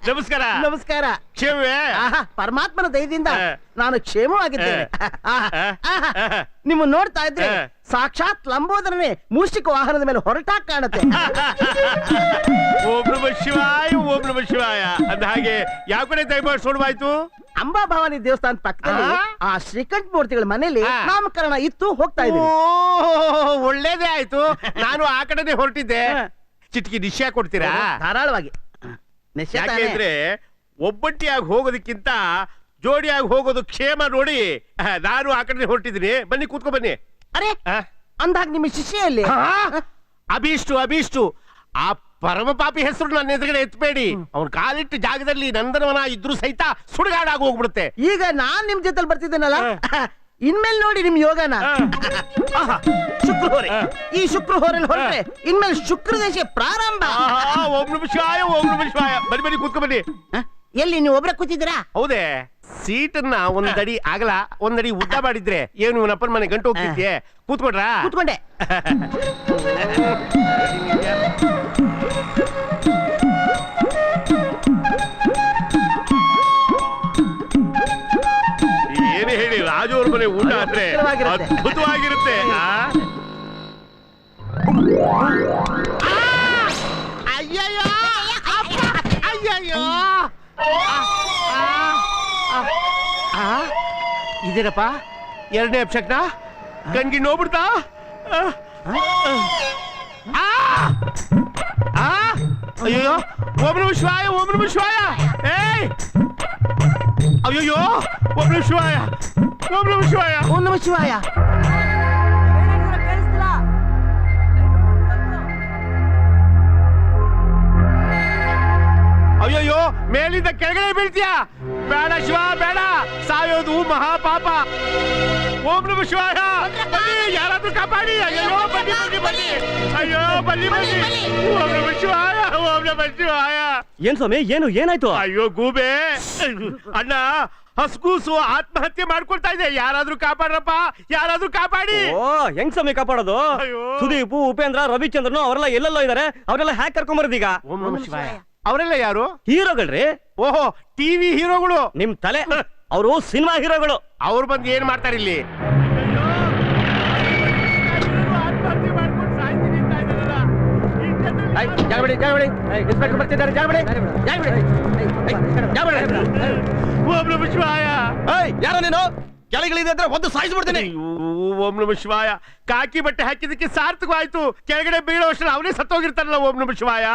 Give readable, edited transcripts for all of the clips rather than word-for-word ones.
ನಮಸ್ಕಾರ. ನಮಸ್ಕಾರ. ಕ್ಷೇಮವೇ? ಪರಮಾತ್ಮನ ದಯದಿಂದ ನಾನು ಕ್ಷೇಮವಾಗಿದ್ದೇನೆ. ನಿಮ್ಮ ನೋಡ್ತಾ ಇದ್ರೆ ಸಾಕ್ಷಾತ್ ಲಂಬೋದರನೇ ಮೂಷಿಕ ವಾಹನದ ಮೇಲೆ ಹೊರಟಾಗ ಕಾಣುತ್ತೆ. ಓಂ ನಮಃ ಶಿವಾಯ, ಓಂ ನಮಃ ಶಿವಾಯ. ಅಂದ ಹಾಗೆ ಯಾವ ಕಡೆ ದಯಮಾಡಿಸೋಣವಾಯ್ತು? ಅಂಬಾಭವಾನಿ ದೇವಸ್ಥಾನದ ಪಕ್ಕದಲ್ಲಿ ಆ ಶ್ರೀಕಂಠ ಮೂರ್ತಿಗಳ ಮನೆಯಲ್ಲಿ ನಾಮಕರಣ ಇತ್ತು, ಹೋಗ್ತಾ ಇದ್ದೀನಿ. ಒಳ್ಳೇದೇ ಆಯ್ತು. ನಾನು ಆ ಕಡೆನೆ ಹೊರಟಿದ್ದೆ. ಚಿಟಿಕಿ ನಿಶ್ಚಯ ಕೊಡ್ತೀರಾ? ಧಾರಾಳವಾಗಿ. ಯಾಕೆಂದ್ರೆ ಒಬ್ಬಟ್ಟಿಯಾಗಿ ಹೋಗೋದಕ್ಕಿಂತ ಜೋಡಿಯಾಗಿ ಹೋಗೋದು ಕ್ಷೇಮ ನೋಡಿ ನಾನು ಆ ಕಡೆ ಹೊರಟಿದ್ದೀನಿ. ಬನ್ನಿ ಕೂತ್ಕೊ ಬನ್ನಿ. ಅರೆ ಅಂದಾಗ ನಿಮ್ಮ ಶಿಷ್ಯಲ್ಲಿ ಅಭೀಷ್ಟು ಆ ಪರಮ ಪಾಪಿ ಹೆಸರು ನನ್ನ ಎದುರುಗಡೆ ಎತ್ತಬೇಡಿ. ಅವ್ನ ಕಾಲಿಟ್ಟು ಜಾಗದಲ್ಲಿ ನಂದನವನ ಇದ್ರು ಸಹಿತ ಸುಡುಗಾಡಾಗಿ ಹೋಗ್ಬಿಡುತ್ತೆ. ಈಗ ನಾನ್ ನಿಮ್ ಜೊತೆಲಿ ಬರ್ತಿದ್ದೇನಲ್ಲ, ಇನ್ಮೇಲೆ ನೋಡಿ ನಿಮ್ ಯೋಗನ. ಶುಕ್ರಹೋರೆ, ಈ ಶುಕ್ರಹೋರಲ್ಲಿ ಹೊರಟ್ರೆ ಇನ್ಮೇಲೆ ಶುಕ್ರದೇಶ ಪ್ರಾರಂಭ. ಓಂ ನಮಃ ಶಿವಾಯ, ಓಂ ನಮಃ ಶಿವಾಯ. ಬನ್ನಿ ಕೂತ್ಕೊ ಬನ್ನಿ. ಎಲ್ಲಿ ನೀವು ಒಬ್ರೆ ಕೂತಿದ್ದೀರಾ? ಹೌದೇ, ಸೀಟನ್ನ ಒಂದಡಿ ಆಗಲ ಒಂದಡಿ ಉದ್ದ ಮಾಡಿದ್ರೆ ಏನು ಇವನಪ್ಪನ ಮನೆ ಗಂಟು ಹೋಗ್ತಿದ್ಯೆ? ಕೂತ್ಕೊಡ್ರಾ? ಕೂತ್ಕೊಂಡೆ. ಏನು ಹೇಳಿ, ರಾಜು ಅವ್ರ ಮನೆ ಊಟ ಆದ್ರೆ ಅದ್ಭುತವಾಗಿರುತ್ತೆ. ಅಯ್ಯಯ್ಯೋ ಅಯ್ಯಯ್ಯೋ, ಇದೇನಪ್ಪ ಎರಡನೇ ಅಪ್ಶಕ್ನ ಕಣ್ಗಿ ನೋಡ್ಬಿಡ್ತಾ? ಅಯ್ಯೋ, ಓಂ ನಮಃ ಶಿವಾಯ, ಓಂ ನಮಃ ಶಿವಾಯ. ಏಯ್ ಅಯ್ಯೋ, ಓಂ ನಮಃ ಶಿವಾಯ, ಓಂ ನಮಃ ಶಿವಾಯ, ಓಂ ನಮಃ ಶಿವಾಯ. ಅಯ್ಯಯ್ಯೋ, ಮೇಲಿಂದ ಕೆಳಗಡೆ ಬೀಳ್ತೀಯ? ಬೇಡ ಶಿವ ಬೇಡ, ಸಾಯೋದು ಮಹಾಪಾಪ. ಓಂ ನಮಃ ಶಿವಾಯ. ಬನ್ನಿ, ಯಾರಾದ್ರೂ ಕಾಪಾಡಿ. ಅಯ್ಯೋ ಬನ್ನಿ ಬನ್ನಿ ಬನ್ನಿ, ಅಯ್ಯೋ ಬನ್ನಿ ಬನ್ನಿ. ಓಂ ನಮಃ ಶಿವಾಯ, ಓಂ ನಮಃ ಶಿವಾಯ. ಏನ್ ಸ್ವಾಮಿ, ಏನಾಯ್ತು? ಅಯ್ಯೋ ಗೂಬೆ ಅಣ್ಣ, ಹಸ್ಗೂಸು ಆತ್ಮಹತ್ಯೆ ಮಾಡ್ಕೊಳ್ತಾ ಇದೆ. ಯಾರಾದ್ರೂ ಕಾಪಾಡ್ರಪ್ಪ, ಯಾರಾದ್ರೂ ಕಾಪಾಡಿ. ಓ, ಹೆಂಗ್ ಸ್ವಾಮಿ ಕಾಪಾಡೋದು? ಸುದೀಪ್, ಉಪೇಂದ್ರ, ರವಿಚಂದ್ರನ್ ಅವರೆಲ್ಲ ಎಲ್ಲೆಲ್ಲೋ ಇದಾರೆ. ಅವರೆಲ್ಲ ಹ್ಯಾಕ್ ಕರ್ಕೊಂಬರದೀಗ. ಓಂ ನಮಃ ಶಿವಾಯ. ಅವರೆಲ್ಲ ಯಾರು? ಹೀರೋಗಳ್ರಿ. ಓಹೋ, ಟಿವಿ ಹೀರೋಗಳು. ನಿಮ್ ತಲೆ, ಅವರು ಸಿನಿಮಾ ಹೀರೋಗಳು. ಅವ್ರು ಬಂದು ಏನ್ ಮಾಡ್ತಾರೆ ಇಲ್ಲಿ? ಓಂ ನಮಃ ಶಿವಾಯ. ಯಾರೋ ನೀನು? ಕೆಳಗಿಳಿದೆ ಅಂದ್ರೆ ಒಂದು ಸಾಯಿಸ್ಬಿಡ್ತೀನಿ. ಓಂ ನಮಃ ಶಿವಾಯ. ಕಾಕಿ ಬಟ್ಟೆ ಹಾಕಿದಕ್ಕೆ ಸಾರ್ಥಕವಾಯ್ತು. ಕೆಳಗಡೆ ಬೀಳೋ ಅಷ್ಟರಲ್ಲಿ ಅವನೇ ಸತ್ತೋಗಿರ್ತಾರಲ್ಲ. ಓಂ ನಮಃ ಶಿವಾಯ.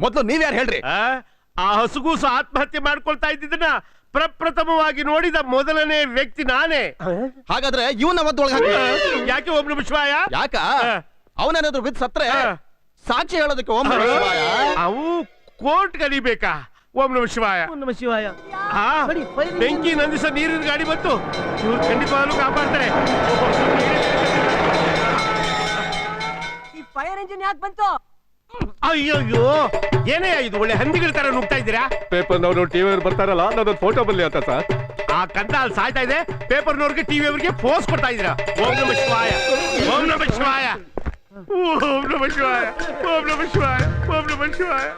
ಮೊದ್ಲು ನೀವ್ಯಾರು ಹೇಳ್ರಿ? ಆ ಹಸುಗೂಸು ಆತ್ಮಹತ್ಯೆ ಮಾಡ್ಕೊಳ್ತಾ ಇದ್ದಿದ್ದನ್ನ ಪ್ರಪ್ರಥಮವಾಗಿ ನೋಡಿದ ಮೊದಲನೇ ವ್ಯಕ್ತಿ ನಾನೇ. ಹಾಗಾದ್ರೆ ಇವನ್ನ ಒಳಗೆ ಯಾಕೆ ಓಂ ನಮಃ ಶಿವಾಯ? ಯಾಕ ಅವನೇನಾದ್ರು ಬಿದ್ದು ಸತ್ರೆ ಸಾಕ್ಷಿ ಹೇಳೋದಕ್ಕೆ ಓಂ ನಮಃ ಶಿವಾಯ. ಅವು ಕೋರ್ಟ್ ಕಲಿಬೇಕಾ? ಓಂ ನಮಃ ಶಿವಾಯ. ಓಂ ನಮಃ ಶಿವಾಯ. ಬೆಂಕಿ ನಂದಿಸ ನೀರಿನ ಗಾಡಿ ಬಂತು. ಇವ್ರು ಖಂಡಿತವಾಗ್ಲೂ ಕಾಪಾಡ್ತಾರೆ. ಈ ಫೈರ್ ಇಂಜಿನ್ ಯಾಕೆ ಬಂತು? ಅಯ್ಯಯ್ಯೋ, ಏನೇ ಇದು? ಒಳ್ಳೆ ಹಂದಿಗಳ ತರ ನುಗ್ತಾ ಇದ್ದೀರಾ? ಪೇಪರ್ನವರು ಟಿವಿ ಬರ್ತಾರಲ್ಲ, ನನ್ನೊಂದು ಫೋಟೋ ಬರಲಿ ಅಂತ ಸರ್. ಆ ಕಂದ ಅಲ್ಲಿ ಸಾಯ್ತಾ ಇದೆ, ಪೇಪರ್ನವ್ರಿಗೆ ಟಿವಿ ಅವರಿಗೆ ಪೋಸ್ ಕೊಡ್ತಾ ಇದ್ದೀರಾ. ಓಂ ನಮಃ ಶಿವಾಯ, ಓಂ ನಮಃ ಶಿವಾಯ, ಓಂ ನಮಃ ಶಿವಾಯ, ಓಂ ನಮಃ ಶಿವಾಯ, ಓಂ ನಮಃ ಶಿವಾಯ.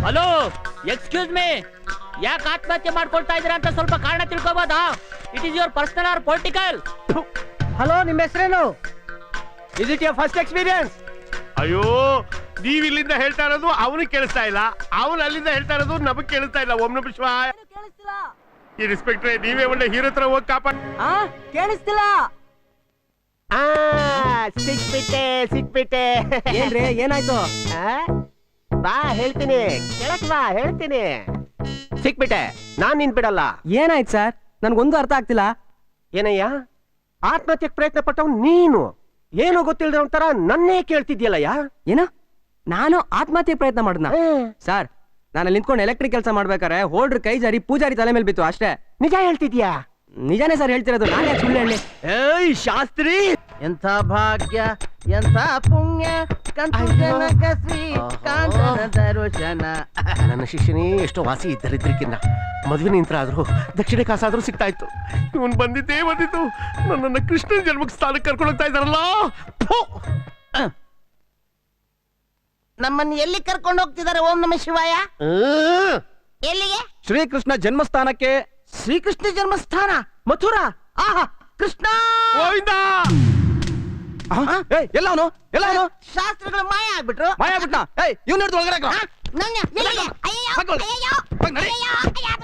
ಹಲೋ, ಎಕ್ಸ್ಕ್ಯೂಸ್ ಮೀ, ಯಾಕೆ ಆತ್ಮಹತ್ಯೆ ಮಾಡ್ಕೊಳ್ತಾ ಇದ್ದೀರಾ ಅಂತ ಸ್ವಲ್ಪ ಕಾರಣ ತಿಳ್ಕೋಬೋದಾ? It is your personal or political? Hello, ನಿಮ್ಮ ಹೆಸರೇನು? Is it your first experience? ಅಯ್ಯೋ, ನೀವ್ ಇಲ್ಲಿಂದ ಹೇಳ್ತಾ ಇರೋದು ಅವನಿಗೆ ಕೇಳಿಸ್ತಾ ಇಲ್ಲ, ಅವನು ಅಲ್ಲಿಂದ ಹೇಳ್ತಾ ಇರೋದು ನಮಗ್ ಕೇಳಿಸ್ತಾ ಇಲ್ಲ. ಓಂ ನಮಃ ಶಿವಾಯ. ಈ ಇನ್ಸ್ಪೆಕ್ಟ್ರೆ, ನೀವೇ ಒಳ್ಳೆ ಹೀರೋ ತರ ಹೋಗಿ ಕಾಪಾಡಿ. ಕೇಳಿಸ್ತಿಲ್ಲ. ಸಿಕ್ಬಿಟ್ಟೆ. ಏನ್ರಿ, ಏನಾಯ್ತು? ಬಾ ಹೇಳ್ತೀನಿ, ಕೆಳಕ್ ಬಾ ಹೇಳ್ತೀನಿ. ಸಿಕ್ಬಿಟ್ಟೆ, ನಾನ್ ನಿನ್ ಬಿಡಲ್ಲ. ಏನಾಯ್ತು ಸರ್? ನನ್ಗೊಂದು ಅರ್ಥ ಆಗ್ತಿಲ್ಲ. ಏನಯ್ಯ, ಆತ್ಮಹತ್ಯೆಗೆ ಪ್ರಯತ್ನ ಪಟ್ಟವ್ ನೀನು ಏನೋ ಗೊತ್ತಿಲ್ಲದ ಒಂಥರ ನನ್ನೇ ಕೇಳ್ತಿದ್ಯಲ್ಲಯ್ಯ. ಏನ? ನಾನು ಆತ್ಮಹತ್ಯೆ ಪ್ರಯತ್ನ ಮಾಡಿದ್ನ? ಸರ್, ನಾನು ಅಲ್ಲಿ ನಿಂತ್ಕೊಂಡು ಎಲೆಕ್ಟ್ರಿಕ್ ಕೆಲಸ ಮಾಡ್ಬೇಕಾರೆ ಹೋಲ್ಡ್ರ್ ಕೈ ಜಾರಿ ಪೂಜಾರಿ ತಲೆ ಮೇಲೆ ಬಿತ್ತು ಅಷ್ಟೇ. ನಿಜ ಹೇಳ್ತಿದ್ಯಾ? ನಿಜಾನೇ ಸರ್ ಹೇಳ್ತಿರೋದು, ನಾನೇ ಸುಳ್ಳು ಹೇಳಿ. ಏಯ್ ಶಾಸ್ತ್ರಿ, ಎಂಥ ಭಾಗ್ಯ, ಎಂಥ ಪುಣ್ಯ, ನನ್ನ ಶಿಷ್ಯನೇ ಎಷ್ಟೋ ವಾಸಿ ಇದ್ದರಿದ್ರಕ್ಕಿನ್ನ ಮದುವೆ ನಿಂತ್ರ ಆದ್ರೂ ದಕ್ಷಿಣ ಕಾಸಾದ್ರೂ ಸಿಗ್ತಾ ಇತ್ತು. ಇವನ್ ಬಂದಿದ್ದೇ ಬಂದಿತ್ತು, ನನ್ನನ್ನ ಕೃಷ್ಣನ ಜನ್ಮಕ್ಕೆ ಸ್ಥಾನಕ್ಕೆ ಕರ್ಕೊಂಡು ಹೋಗ್ತಾ ಇದ್ದಾರಲ್ಲ. ನಮ್ಮನ್ನ ಎಲ್ಲಿ ಕರ್ಕೊಂಡು ಹೋಗ್ತಿದ್ದಾರೆ? ಓಂ ನಮ ಶಿವಾಯ. ಎಲ್ಲಿಗೆ? ಶ್ರೀಕೃಷ್ಣ ಜನ್ಮಸ್ಥಾನಕ್ಕೆ. ಶ್ರೀಕೃಷ್ಣ ಜನ್ಮಸ್ಥಾನ ಮಥುರಾ. ಆಹಾ ಕೃಷ್ಣ. ಗೋವಿಂದ ಎಲ್ಲ ಅವನು ಶಾಸ್ತ್ರಗಳು ಮಾಯ ಆಗ್ಬಿಟ್ರು. ಮಾಯ ಬಿಟ್ನ. ಇವ್ನ ಒಳಗಡೆ ಹಾಕು. ನನ್ನ ಎಲ್ಲಿಗೆ? ಅಯ್ಯಯ್ಯೋ, ಹಾಕು. ಅಯ್ಯಯ್ಯೋ, ಹೋಗ್ ನಡಿ. ಅಯ್ಯಯ್ಯೋ,